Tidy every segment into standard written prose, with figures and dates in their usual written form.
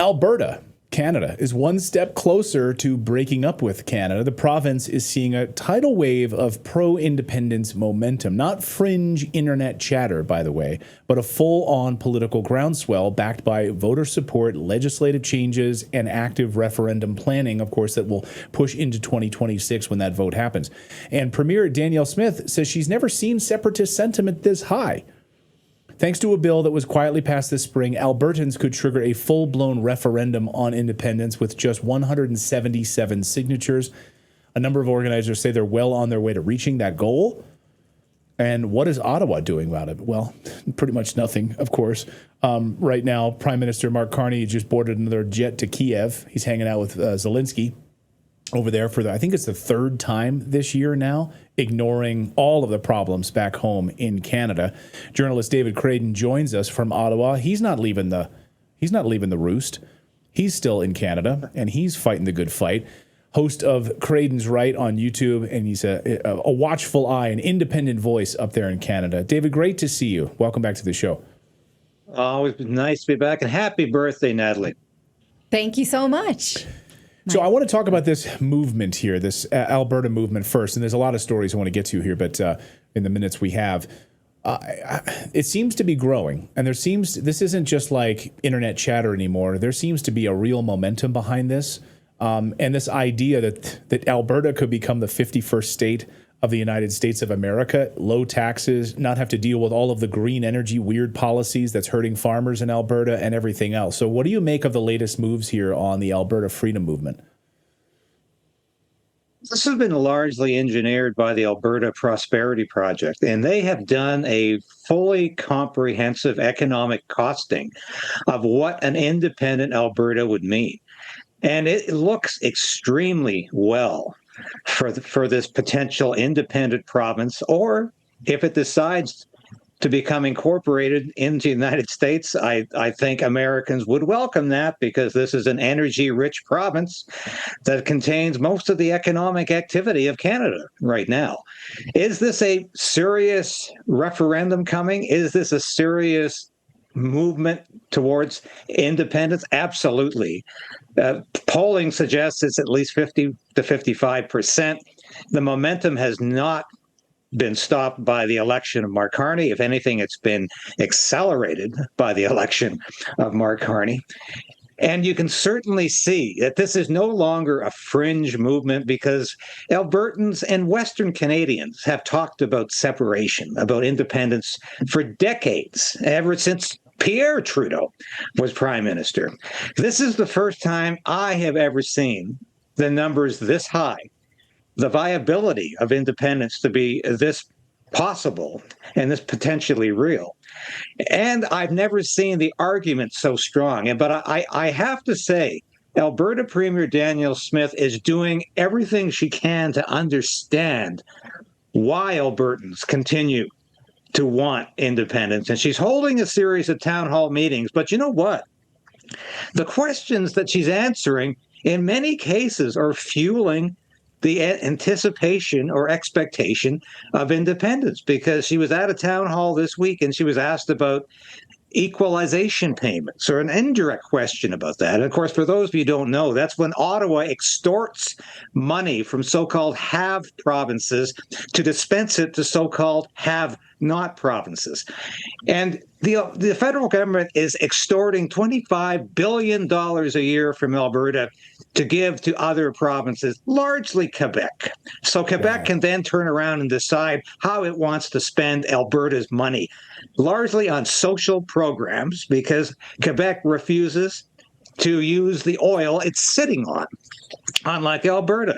Alberta, Canada, is one step closer to breaking up with Canada. The province is seeing a tidal wave of pro-independence momentum, not fringe internet chatter, by the way, but a full-on political groundswell backed by voter support, legislative changes, and active referendum planning, of course, that will push into 2026 when that vote happens. And Premier Danielle Smith says she's never seen separatist sentiment this high. Thanks to a bill that was quietly passed this spring, Albertans could trigger a full-blown referendum on independence with just 177 signatures. A number of organizers say they're well on their way to reaching that goal. And what is Ottawa doing about it? Well, pretty much nothing, of course. Right now, Prime Minister Mark Carney just boarded another jet to Kiev. He's hanging out with Zelensky over there for I think it's the third time this year now, ignoring all of the problems back home in Canada. Journalist David Crayden joins us from Ottawa. He's not leaving the roost. He's still in Canada, and he's fighting the good fight. Host of Crayden's Right on YouTube, and he's a watchful eye, an independent voice up there in Canada. David, great to see you. Welcome back to the show. Always nice to be back, and happy birthday, Natalie. Thank you so much. So I want to talk about this movement here, this Alberta movement first, and there's a lot of stories I want to get to here, but in the minutes we have, it seems to be growing, and this isn't just like internet chatter anymore. There seems to be a real momentum behind this, and this idea that Alberta could become the 51st state of the United States of America, low taxes, not have to deal with all of the green energy weird policies that's hurting farmers in Alberta and everything else. So what do you make of the latest moves here on the Alberta freedom movement? This has been largely engineered by the Alberta Prosperity Project, and they have done a fully comprehensive economic costing of what an independent Alberta would mean. And it looks extremely well for this potential independent province, or if it decides to become incorporated into the United States, I think Americans would welcome that, because this is an energy-rich province that contains most of the economic activity of Canada right now. Is this a serious referendum coming? Is this a serious movement towards independence? Absolutely. Polling suggests it's at least 50 to 55%. The momentum has not been stopped by the election of Mark Carney. If anything, it's been accelerated by the election of Mark Carney. And you can certainly see that this is no longer a fringe movement, because Albertans and Western Canadians have talked about separation, about independence for decades, ever since Pierre Trudeau was prime minister. This is the first time I have ever seen the numbers this high, the viability of independence to be this possible and this potentially real. And I've never seen the argument so strong. But I have to say, Alberta Premier Danielle Smith is doing everything she can to understand why Albertans continue to want independence. And she's holding a series of town hall meetings. But you know what? The questions that she's answering, in many cases, are fueling the anticipation or expectation of independence, because she was at a town hall this week and she was asked about equalization payments, or an indirect question about that. And of course, for those of you who don't know, that's when Ottawa extorts money from so-called have provinces to dispense it to so-called have not provinces. And the federal government is extorting $25 billion a year from Alberta to give to other provinces, largely Quebec. So Quebec can then turn around and decide how it wants to spend Alberta's money, largely on social programs, because Quebec refuses to use the oil it's sitting on, unlike Alberta.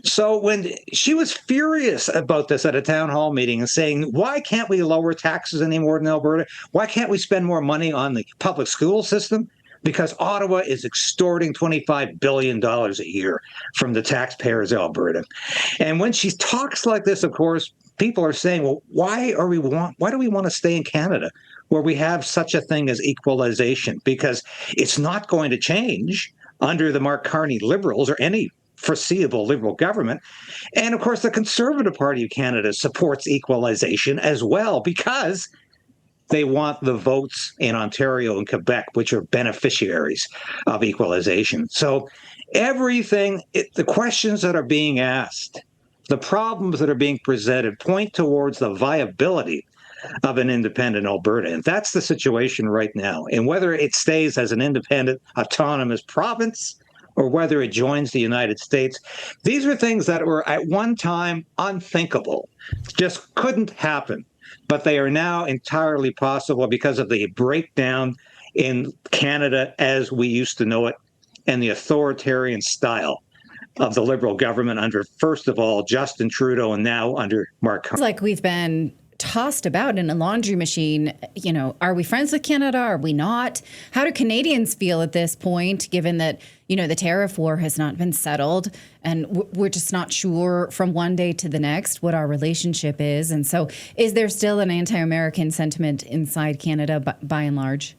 So when she was furious about this at a town hall meeting and saying, why can't we lower taxes any more than Alberta? Why can't we spend more money on the public school system? Because Ottawa is extorting $25 billion a year from the taxpayers of Alberta. And when she talks like this, of course, people are saying, well, why do we want to stay in Canada where we have such a thing as equalization? Because it's not going to change under the Mark Carney Liberals or any foreseeable Liberal government. And of course, the Conservative Party of Canada supports equalization as well, because They want the votes in Ontario and Quebec, which are beneficiaries of equalization. So the questions that are being asked, the problems that are being presented point towards the viability of an independent Alberta. And that's the situation right now. And whether it stays as an independent, autonomous province or whether it joins the United States, these are things that were at one time unthinkable, just couldn't happen. But they are now entirely possible because of the breakdown in Canada as we used to know it and the authoritarian style of the Liberal government under, first of all, Justin Trudeau and now under Mark Carney. Like we've been tossed about in a laundry machine. You know, are we friends with Canada? Are we not? How do Canadians feel at this point, given that, you know, the tariff war has not been settled and we're just not sure from one day to the next what our relationship is? And so is there still an anti-American sentiment inside Canada by and large?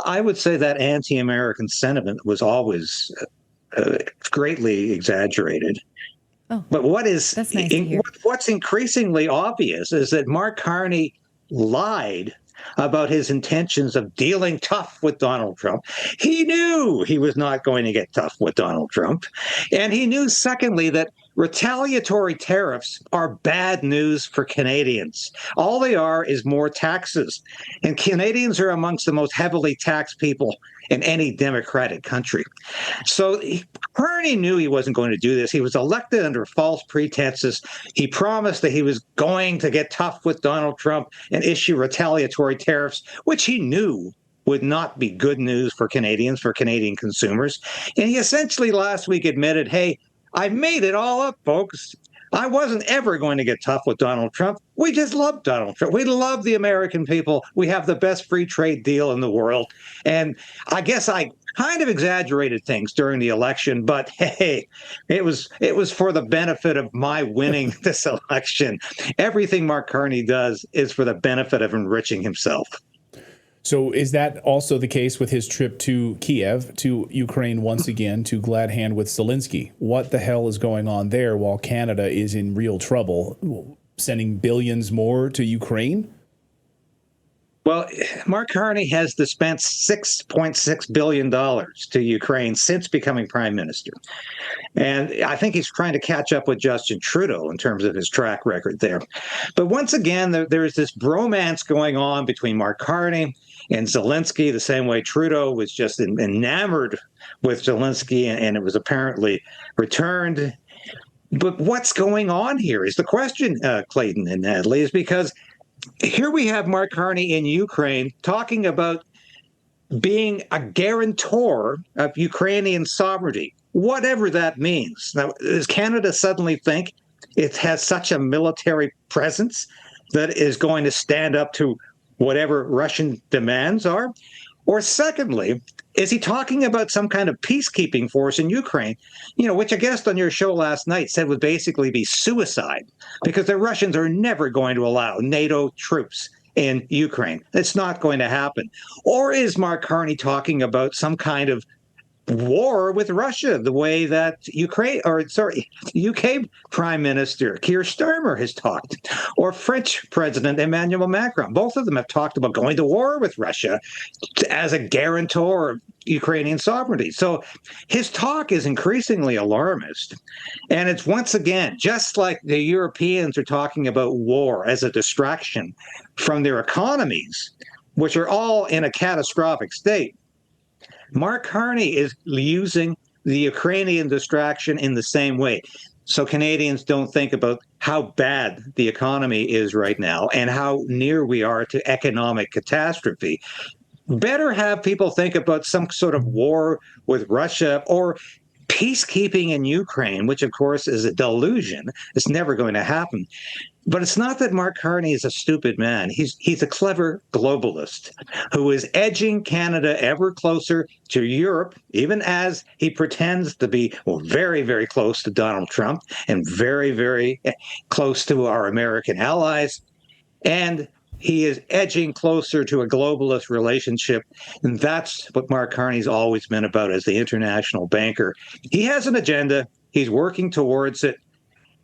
I would say that anti-American sentiment was always greatly exaggerated. Oh, but that's nice to hear. What's increasingly obvious is that Mark Carney lied about his intentions of dealing tough with Donald Trump. He knew he was not going to get tough with Donald Trump. And he knew, secondly, that retaliatory tariffs are bad news for Canadians. All they are is more taxes. And Canadians are amongst the most heavily taxed people in any democratic country. So Carney knew he wasn't going to do this. He was elected under false pretenses. He promised that he was going to get tough with Donald Trump and issue retaliatory tariffs, which he knew would not be good news for Canadians, for Canadian consumers. And he essentially last week admitted, hey, I made it all up, folks. I wasn't ever going to get tough with Donald Trump. We just love Donald Trump. We love the American people. We have the best free trade deal in the world. And I guess I kind of exaggerated things during the election, but hey, it was for the benefit of my winning this election. Everything Mark Carney does is for the benefit of enriching himself. So is that also the case with his trip to Kiev, to Ukraine once again, to glad hand with Zelensky? What the hell is going on there while Canada is in real trouble, sending billions more to Ukraine? Well, Mark Carney has dispensed $6.6 billion to Ukraine since becoming prime minister. And I think he's trying to catch up with Justin Trudeau in terms of his track record there. But once again, there's this bromance going on between Mark Carney and Zelensky, the same way Trudeau was just enamored with Zelensky, and it was apparently returned. But what's going on here is the question, Clayton and Natalie, is because here we have Mark Carney in Ukraine talking about being a guarantor of Ukrainian sovereignty, whatever that means. Now, does Canada suddenly think it has such a military presence that is going to stand up to whatever Russian demands are? Or secondly, is he talking about some kind of peacekeeping force in Ukraine, which a guest on your show last night said would basically be suicide because the Russians are never going to allow NATO troops in Ukraine. It's not going to happen. Or is Mark Carney talking about some kind of war with Russia, the way that UK Prime Minister Keir Starmer has talked, or French President Emmanuel Macron? Both of them have talked about going to war with Russia as a guarantor of Ukrainian sovereignty. So his talk is increasingly alarmist. And it's once again, just like the Europeans are talking about war as a distraction from their economies, which are all in a catastrophic state. Mark Carney is using the Ukrainian distraction in the same way. So Canadians don't think about how bad the economy is right now and how near we are to economic catastrophe. Better have people think about some sort of war with Russia or peacekeeping in Ukraine, which of course is a delusion. It's never going to happen. But it's not that Mark Carney is a stupid man. He's a clever globalist who is edging Canada ever closer to Europe, even as he pretends to be very, very close to Donald Trump and very, very close to our American allies. And he is edging closer to a globalist relationship. And that's what Mark Carney's always been about as the international banker. He has an agenda. He's working towards it.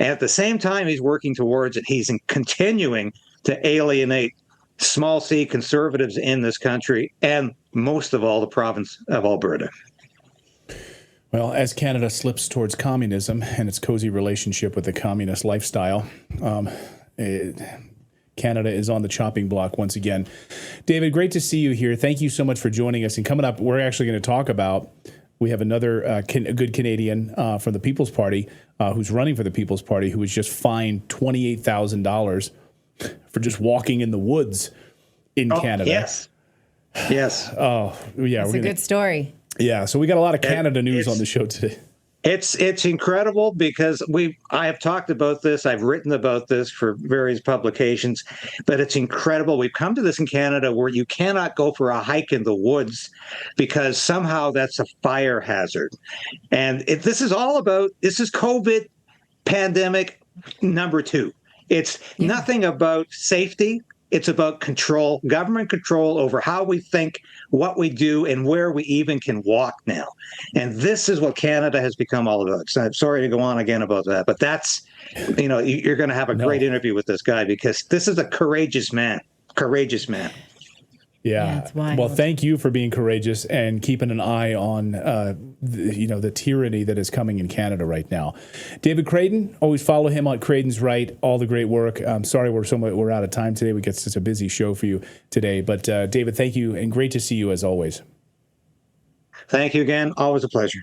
And at the same time he's working towards it, he's continuing to alienate small c conservatives in this country, and most of all, the province of Alberta. Well, as Canada slips towards communism and its cozy relationship with the communist lifestyle, Canada is on the chopping block once again. David, great to see you here. Thank you so much for joining us. And coming up, we're actually going to talk about, we have another a good Canadian from the People's Party who's running for the People's Party, who was just fined $28,000 for just walking in the woods in Canada. Yes. Yes. Oh, yeah. It's a good story. Yeah. So we got a lot of Canada news on the show today. It's incredible because I have talked about this. I've written about this for various publications, but it's incredible. We've come to this in Canada where you cannot go for a hike in the woods because somehow that's a fire hazard. And this is COVID pandemic number 2. It's nothing about safety. It's about control, government control over how we think, what we do, and where we even can walk now. And this is what Canada has become all about. So I'm sorry to go on again about that, but that's, you're going to have a great interview with this guy because this is a courageous man. Courageous man. Yeah. It's wild. Well, thank you for being courageous and keeping an eye on, the tyranny that is coming in Canada right now. David Krayden, always follow him on Krayden's Right. All the great work. I'm sorry we're out of time today. We get such a busy show for you today. But David, thank you and great to see you as always. Thank you again. Always a pleasure.